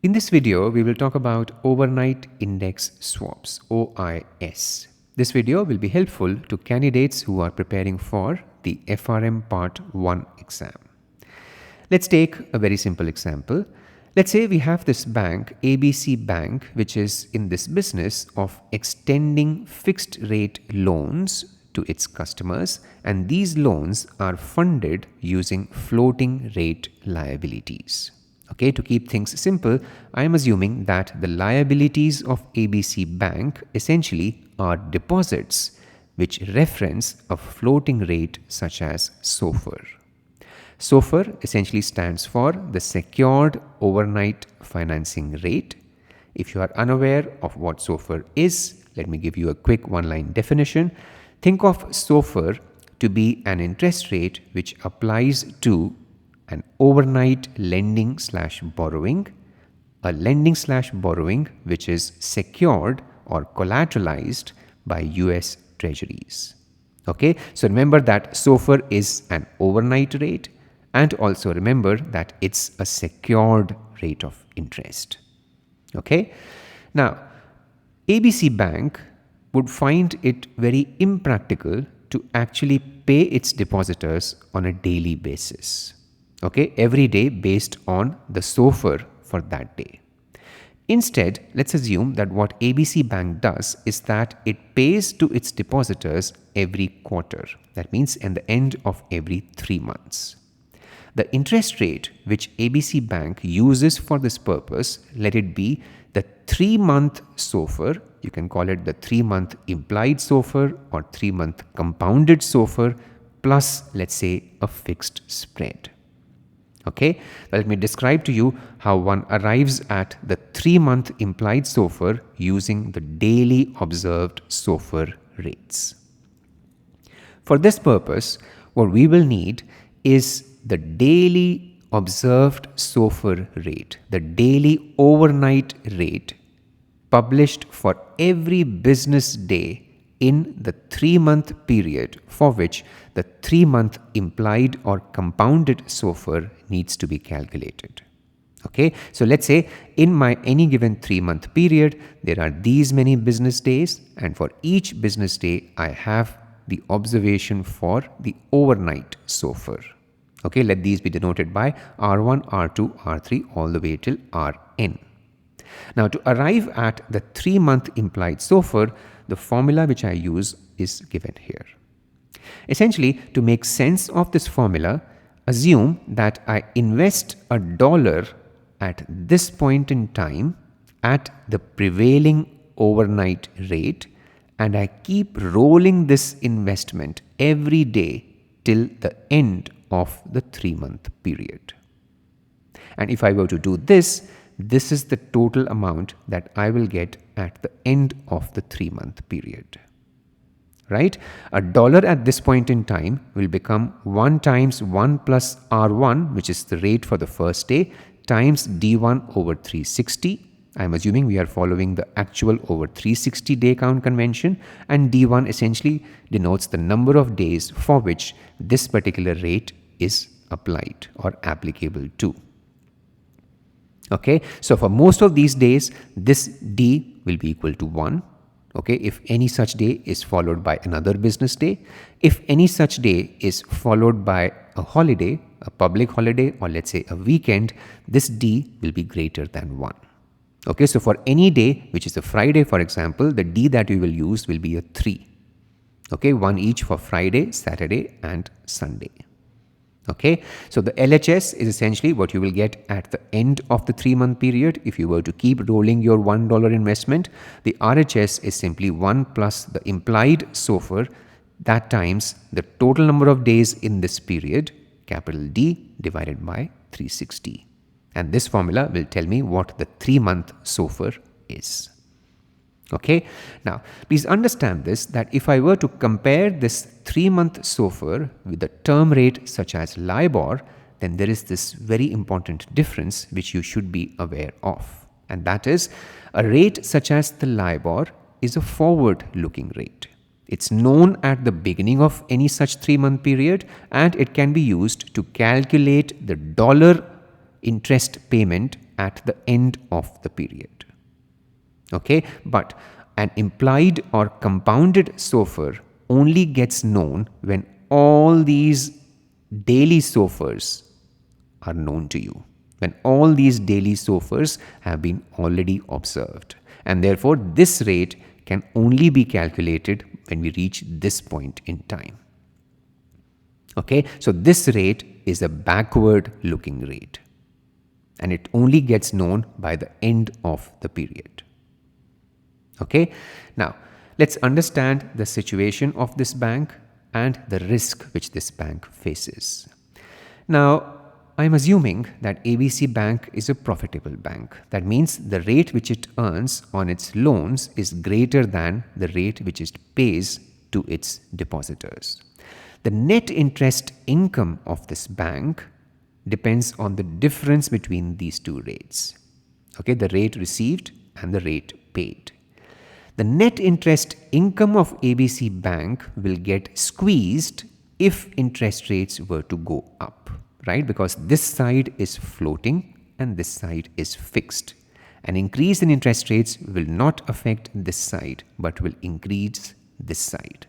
In this video, we will talk about overnight index swaps, OIS. This video will be helpful to candidates who are preparing for the FRM Part 1 exam. Let's take a very simple example. Let's say we have this bank, ABC Bank, which is in this business of extending fixed rate loans to its customers, and these loans are funded using floating rate liabilities. Okay, to keep things simple, I am assuming that the liabilities of ABC Bank essentially are deposits which reference a floating rate such as SOFR. SOFR essentially stands for the Secured Overnight Financing Rate. If you are unaware of what SOFR is, let me give you a quick one-line definition. Think of SOFR to be an interest rate which applies to an overnight lending/borrowing, a lending/borrowing which is secured or collateralized by US Treasuries. Okay, so remember that SOFR is an overnight rate, and also remember that it's a secured rate of interest. Okay, now ABC Bank would find it very impractical to actually pay its depositors on a daily basis. Okay, every day based on the SOFR for that day. Instead, let's assume that what ABC Bank does is that it pays to its depositors every quarter. That means at the end of every 3 months. The interest rate which ABC Bank uses for this purpose, let it be the 3-month SOFR, you can call it the 3-month implied SOFR or 3-month compounded SOFR, plus let's say a fixed spread. Okay, let me describe to you how one arrives at the 3-month implied SOFR using the daily observed SOFR rates. For this purpose, what we will need is the daily observed SOFR rate, the daily overnight rate published for every business day in the 3-month period for which the 3-month implied or compounded SOFR needs to be calculated. Okay, so let's say in my any given 3-month period, there are these many business days, and for each business day, I have the observation for the overnight SOFR. Okay, let these be denoted by R1, R2, R3 all the way till Rn. Now to arrive at the 3-month implied SOFR, the formula which I use is given here. Essentially, to make sense of this formula, assume that I invest $1 at this point in time at the prevailing overnight rate, and I keep rolling this investment every day till the end of the 3-month period. And if I were to do this, this is the total amount that I will get at the end of the 3-month period. Right? $1 at this point in time will become 1 times 1 plus R1, which is the rate for the first day, times D1 over 360. I'm assuming we are following the actual over 360 day count convention, and D1 essentially denotes the number of days for which this particular rate is applied or applicable to. Okay, so for most of these days, this D will be equal to 1. Okay, if any such day is followed by another business day, if any such day is followed by a holiday, a public holiday, or let's say a weekend, this D will be greater than 1. Okay, so for any day, which is a Friday, for example, the D that we will use will be a 3. Okay, 1 each for Friday, Saturday, and Sunday. Okay, so the LHS is essentially what you will get at the end of the 3-month period if you were to keep rolling your $1 investment. The RHS is simply 1 plus the implied SOFR, that times the total number of days in this period, capital D, divided by 360. And this formula will tell me what the 3-month SOFR is. Okay, now please understand this, that if I were to compare this 3-month SOFR with a term rate such as LIBOR, then there is this very important difference which you should be aware of. And that is, a rate such as the LIBOR is a forward-looking rate. It's known at the beginning of any such 3-month period, and it can be used to calculate the dollar interest payment at the end of the period. Okay, but an implied or compounded SOFR only gets known when all these daily SOFRs are known to you, when all these daily SOFRs have been already observed. And therefore, this rate can only be calculated when we reach this point in time. Okay, so this rate is a backward looking rate, and it only gets known by the end of the period. Okay, now let's understand the situation of this bank and the risk which this bank faces. Now, I'm assuming that ABC Bank is a profitable bank. That means the rate which it earns on its loans is greater than the rate which it pays to its depositors. The net interest income of this bank depends on the difference between these two rates. Okay, the rate received and the rate paid. The net interest income of ABC Bank will get squeezed if interest rates were to go up, right? Because this side is floating and this side is fixed. An increase in interest rates will not affect this side, but will increase this side.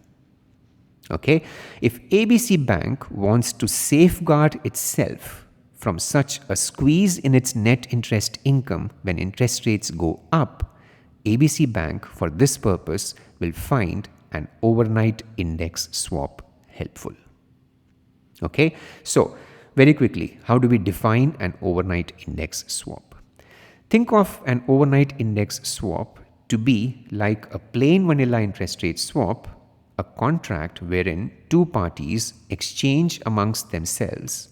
Okay? If ABC Bank wants to safeguard itself from such a squeeze in its net interest income when interest rates go up, ABC Bank, for this purpose, will find an overnight index swap helpful. Okay, so very quickly, how do we define an overnight index swap? Think of an overnight index swap to be like a plain vanilla interest rate swap, a contract wherein two parties exchange amongst themselves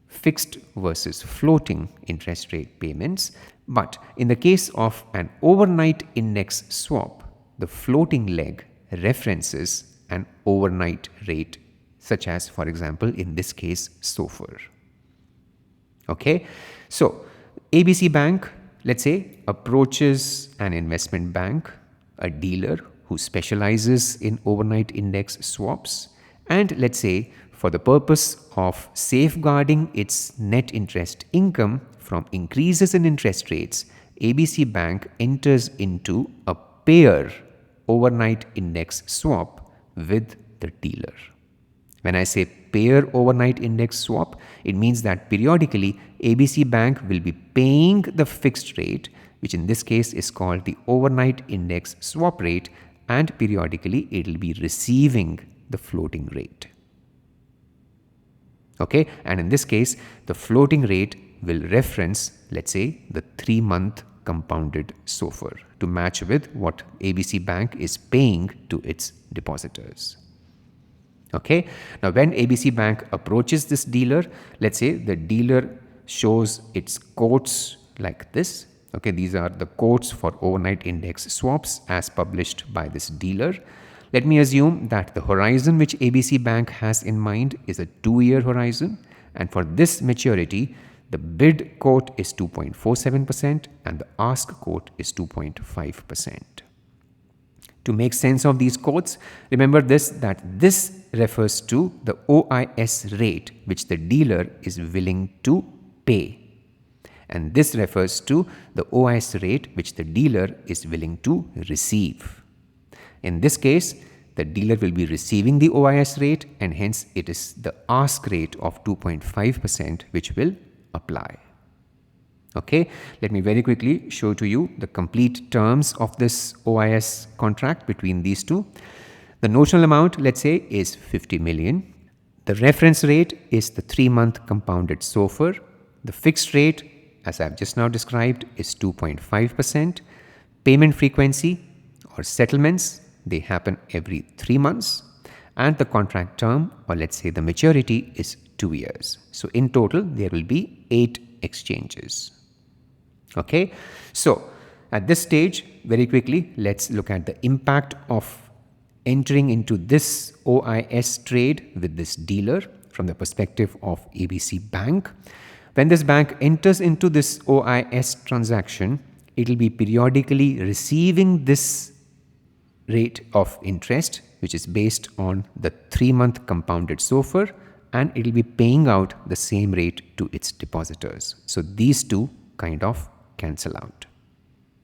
fixed versus floating interest rate payments. But in the case of an overnight index swap, the floating leg references an overnight rate, such as, for example, in this case, SOFR. Okay, so ABC Bank, let's say, approaches an investment bank, a dealer who specializes in overnight index swaps, and let's say, for the purpose of safeguarding its net interest income from increases in interest rates, ABC Bank enters into a pair overnight index swap with the dealer. When I say pair overnight index swap, it means that periodically ABC Bank will be paying the fixed rate, which in this case is called the overnight index swap rate, and periodically it will be receiving the floating rate. Okay, and in this case, the floating rate will reference, let's say, the 3-month compounded SOFR to match with what ABC Bank is paying to its depositors. Okay, now when ABC Bank approaches this dealer, let's say the dealer shows its quotes like this. Okay, these are the quotes for overnight index swaps as published by this dealer. Let me assume that the horizon which ABC Bank has in mind is a 2-year horizon, and for this maturity, the bid quote is 2.47% and the ask quote is 2.5%. To make sense of these quotes, remember that this refers to the OIS rate which the dealer is willing to pay, and this refers to the OIS rate which the dealer is willing to receive. In this case, the dealer will be receiving the OIS rate, and hence it is the ask rate of 2.5% which will apply. Okay, let me very quickly show to you the complete terms of this OIS contract between these two. The notional amount, let's say, is 50 million. The reference rate is the 3-month compounded SOFR. The fixed rate, as I've just now described, is 2.5%. Payment frequency or settlements, they happen every 3 months, and the contract term, or let's say the maturity, is 2 years. So in total, there will be 8 exchanges. Okay, so at this stage, very quickly, let's look at the impact of entering into this OIS trade with this dealer from the perspective of ABC Bank. When this bank enters into this OIS transaction, it will be periodically receiving this rate of interest, which is based on the 3-month compounded SOFR, and it will be paying out the same rate to its depositors. So these two kind of cancel out.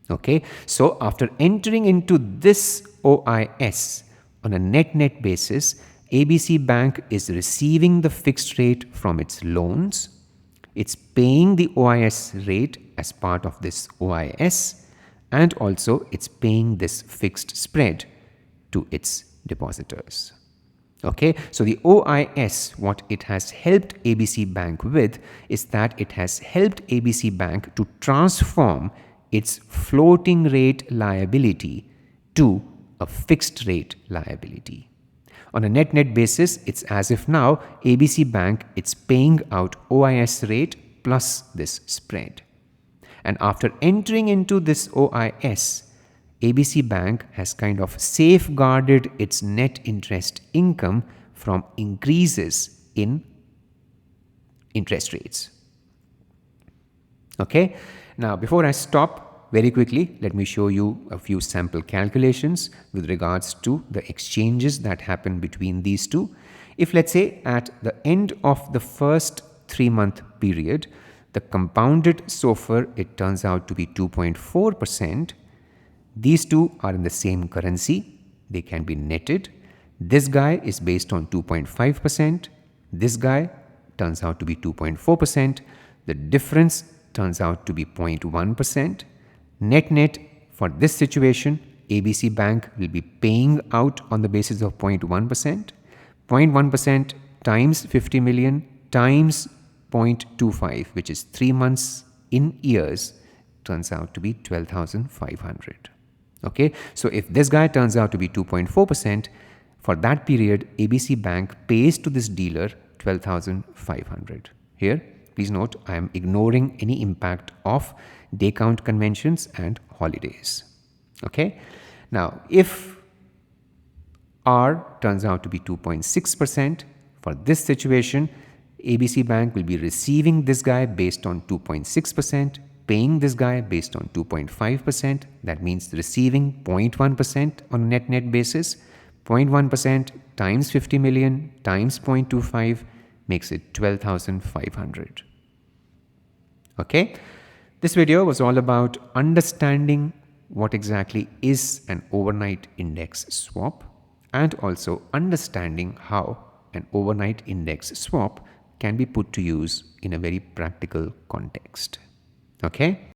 Okay, so after entering into this OIS on a net basis, ABC Bank is receiving the fixed rate from its loans. It's paying the OIS rate as part of this OIS, and also it's paying this fixed spread to its depositors. Okay, so the OIS, what it has helped ABC Bank with is that it has helped ABC Bank to transform its floating rate liability to a fixed rate liability. On a net basis, it's as if now ABC Bank, it's paying out OIS rate plus this spread. And after entering into this OIS, ABC Bank has kind of safeguarded its net interest income from increases in interest rates. Okay, now before I stop, very quickly, let me show you a few sample calculations with regards to the exchanges that happen between these two. If let's say at the end of the first 3-month period, the compounded SOFR, it turns out to be 2.4%. These two are in the same currency. They can be netted. This guy is based on 2.5%. This guy turns out to be 2.4%. The difference turns out to be 0.1%. Net for this situation, ABC Bank will be paying out on the basis of 0.1%. 0.1% times 50 million times 0.25, which is 3 months in years, turns out to be 12,500. Okay, so if this guy turns out to be 2.4%, for that period, ABC Bank pays to this dealer 12,500. Here, please note, I am ignoring any impact of day count conventions and holidays. Okay, now if R turns out to be 2.6%, for this situation, ABC Bank will be receiving this guy based on 2.6%, paying this guy based on 2.5%. That means receiving 0.1% on a net basis. 0.1% times 50 million times 0.25 makes it 12,500. Okay, this video was all about understanding what exactly is an overnight index swap and also understanding how an overnight index swap can be put to use in a very practical context. Okay.